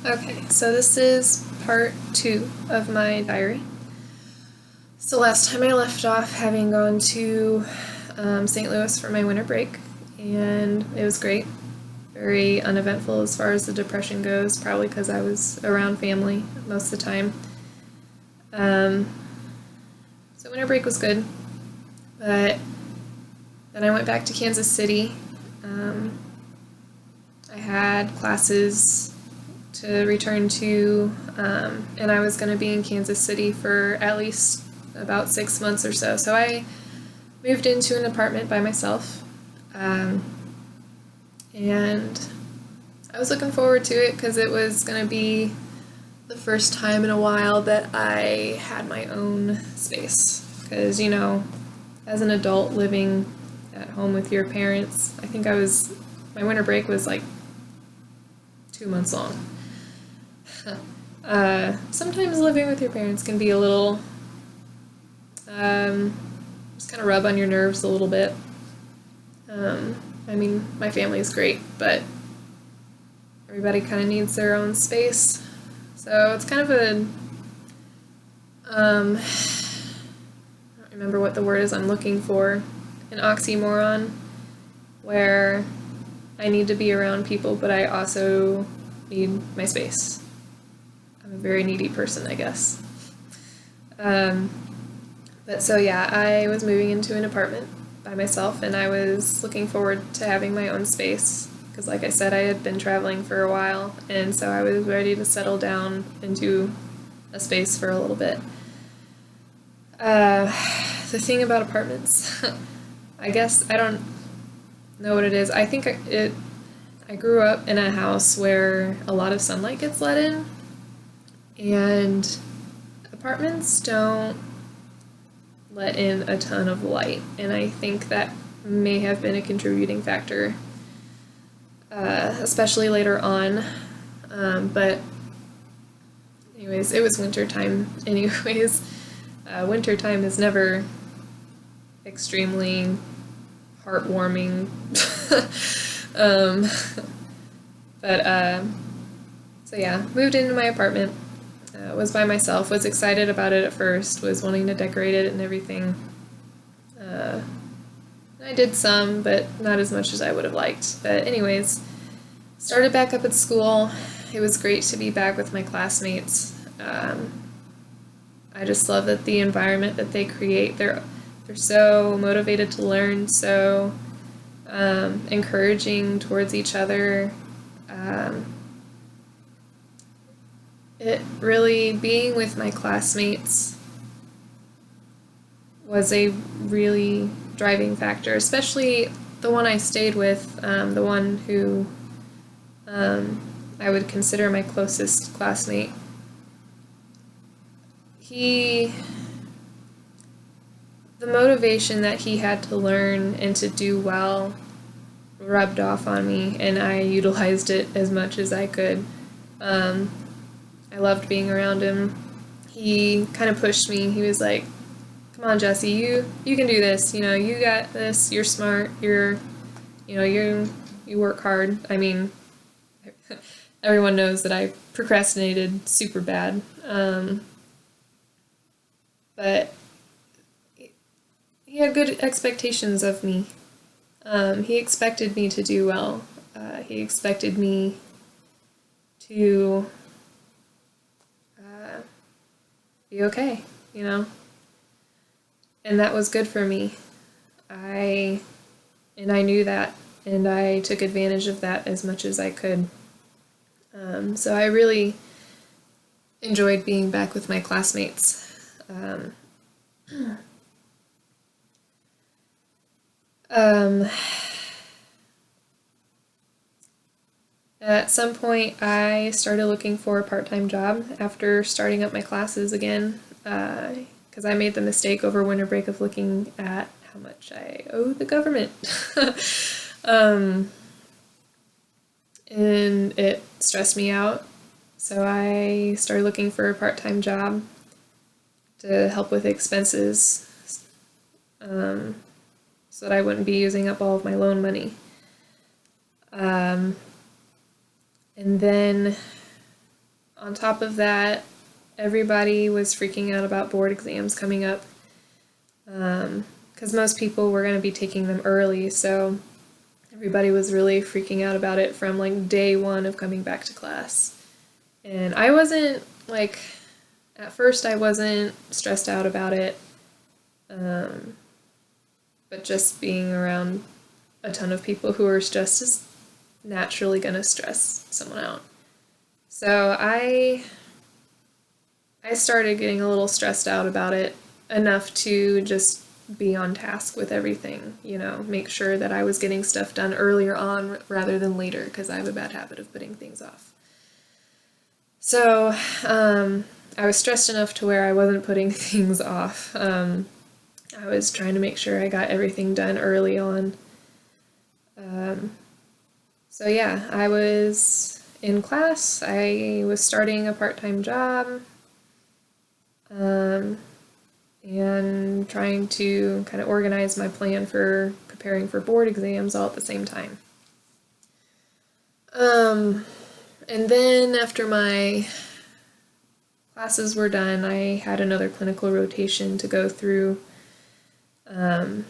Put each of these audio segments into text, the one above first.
Okay, so this is part 2 of my diary. So last time I left off having gone to St. Louis for my winter break, and it was great. Very uneventful as far as the depression goes, probably because I was around family most of the time. Um, so winter break was good, but then I went back to Kansas City. I had classes to return to, and I was going to be in Kansas City for at least about 6 months or so. So I moved into an apartment by myself, and I was looking forward to it because it was going to be the first time in a while that I had my own space. Because, as an adult living at home with your parents, my winter break was like 2 months long. Sometimes living with your parents can be a little, just kind of rub on your nerves a little bit. My family is great, but everybody kind of needs their own space. So it's kind of I don't remember what the word is I'm looking for, an oxymoron, where I need to be around people, but I also need my space. I'm a very needy person, I guess. But so yeah, I was moving into an apartment by myself, and I was looking forward to having my own space because, like I said, I had been traveling for a while, and so I was ready to settle down into a space for a little bit. The thing about apartments, I guess I don't know what it is. I think I grew up in a house where a lot of sunlight gets let in, and apartments don't let in a ton of light, and I think that may have been a contributing factor, especially later on. But anyways, it was winter time anyways. Winter time is never extremely heartwarming. So yeah, moved into my apartment. Was by myself, was excited about it at first, was wanting to decorate it and everything. I did some, but not as much as I would have liked. But anyways, started back up at school. It was great to be back with my classmates. I just love that the environment that they create, they're so motivated to learn, so encouraging towards each other. It really, being with my classmates was a really driving factor, especially the one I stayed with, the one who I would consider my closest classmate. The motivation that he had to learn and to do well rubbed off on me, and I utilized it as much as I could. I loved being around him. He kind of pushed me. He was like, "Come on, Jesse, you can do this. You got this. You're smart. You work hard." I mean, everyone knows that I procrastinated super bad. But he had good expectations of me. He expected me to do well. He expected me to be okay, and that was good for me. I knew that, and I took advantage of that as much as I could. So I really enjoyed being back with my classmates. At some point, I started looking for a part-time job after starting up my classes again, because I made the mistake over winter break of looking at how much I owe the government. And it stressed me out, so I started looking for a part-time job to help with expenses, so that I wouldn't be using up all of my loan money. And then on top of that, everybody was freaking out about board exams coming up, because most people were going to be taking them early, so everybody was really freaking out about it from like day one of coming back to class. And I wasn't like, at first I wasn't stressed out about it, but just being around a ton of people who are stressed is naturally going to stress someone out. So I started getting a little stressed out about it, enough to just be on task with everything, make sure that I was getting stuff done earlier on rather than later, because I have a bad habit of putting things off. So I was stressed enough to where I wasn't putting things off. I was trying to make sure I got everything done early on. So yeah, I was in class. I was starting a part-time job, and trying to kind of organize my plan for preparing for board exams all at the same time. And then after my classes were done, I had another clinical rotation to go through. And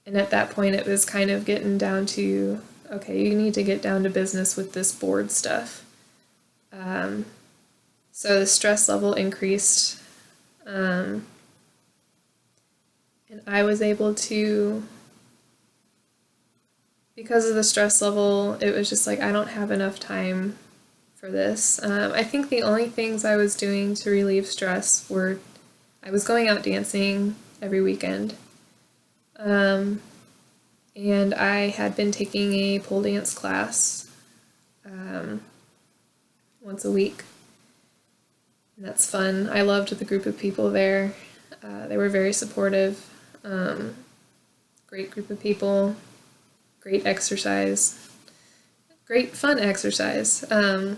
at that point, it was kind of getting down to, okay, you need to get down to business with this board stuff. So the stress level increased. And I was able to, because of the stress level, it was just like, I don't have enough time for this. I think the only things I was doing to relieve stress were, I was going out dancing every weekend. And I had been taking a pole dance class once a week. And that's fun. I loved the group of people there. They were very supportive. Great group of people. Great exercise. Great fun exercise. I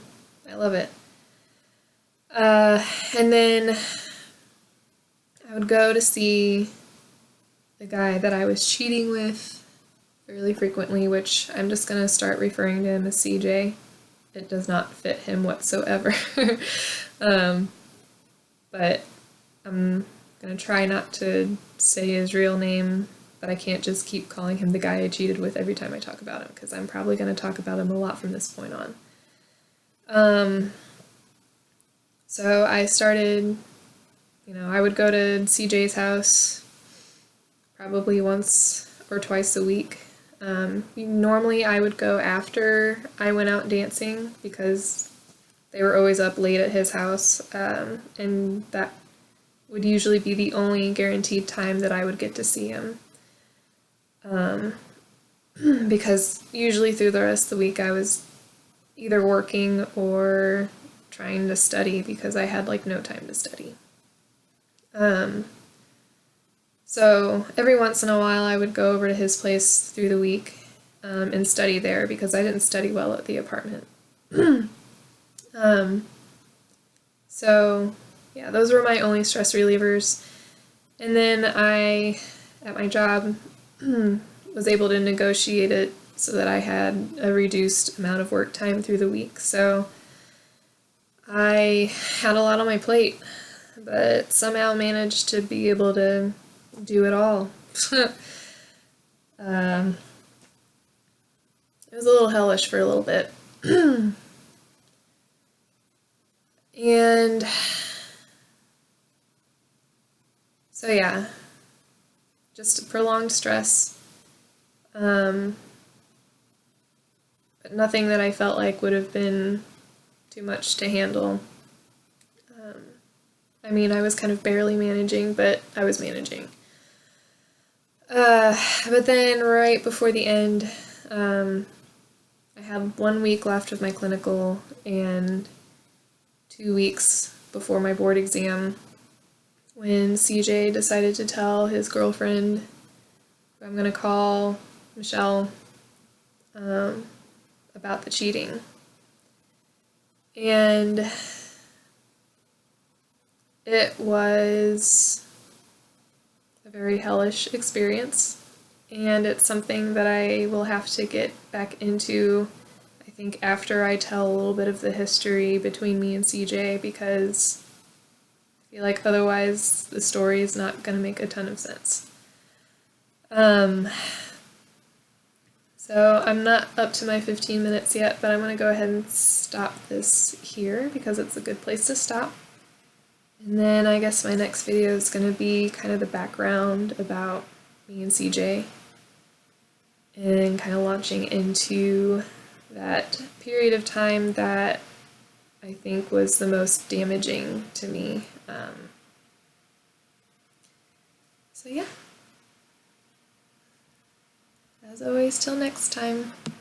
love it. And then I would go to see the guy that I was cheating with fairly frequently, which I'm just going to start referring to him as CJ. It does not fit him whatsoever. But I'm going to try not to say his real name, but I can't just keep calling him the guy I cheated with every time I talk about him, because I'm probably going to talk about him a lot from this point on. So I started, I would go to CJ's house probably once or twice a week. Normally I would go after I went out dancing, because they were always up late at his house, and that would usually be the only guaranteed time that I would get to see him. Because usually through the rest of the week I was either working or trying to study, because I had no time to study. So every once in a while I would go over to his place through the week and study there, because I didn't study well at the apartment. So yeah, those were my only stress relievers. And then I, at my job, was able to negotiate it so that I had a reduced amount of work time through the week. So I had a lot on my plate, but somehow managed to be able to do it all. It was a little hellish for a little bit. And so yeah, just prolonged stress, but nothing that I felt like would have been too much to handle. I was kind of barely managing, but I was managing. But then right before the end, I had 1 week left of my clinical and 2 weeks before my board exam when CJ decided to tell his girlfriend, who I'm going to call Michelle, about the cheating. And it was a very hellish experience, and it's something that I will have to get back into, I think after I tell a little bit of the history between me and CJ, because I feel like otherwise the story is not going to make a ton of sense. So I'm not up to my 15 minutes yet, but I'm going to go ahead and stop this here because it's a good place to stop. And then I guess my next video is going to be kind of the background about me and CJ and kind of launching into that period of time that I think was the most damaging to me. So yeah, as always, till next time.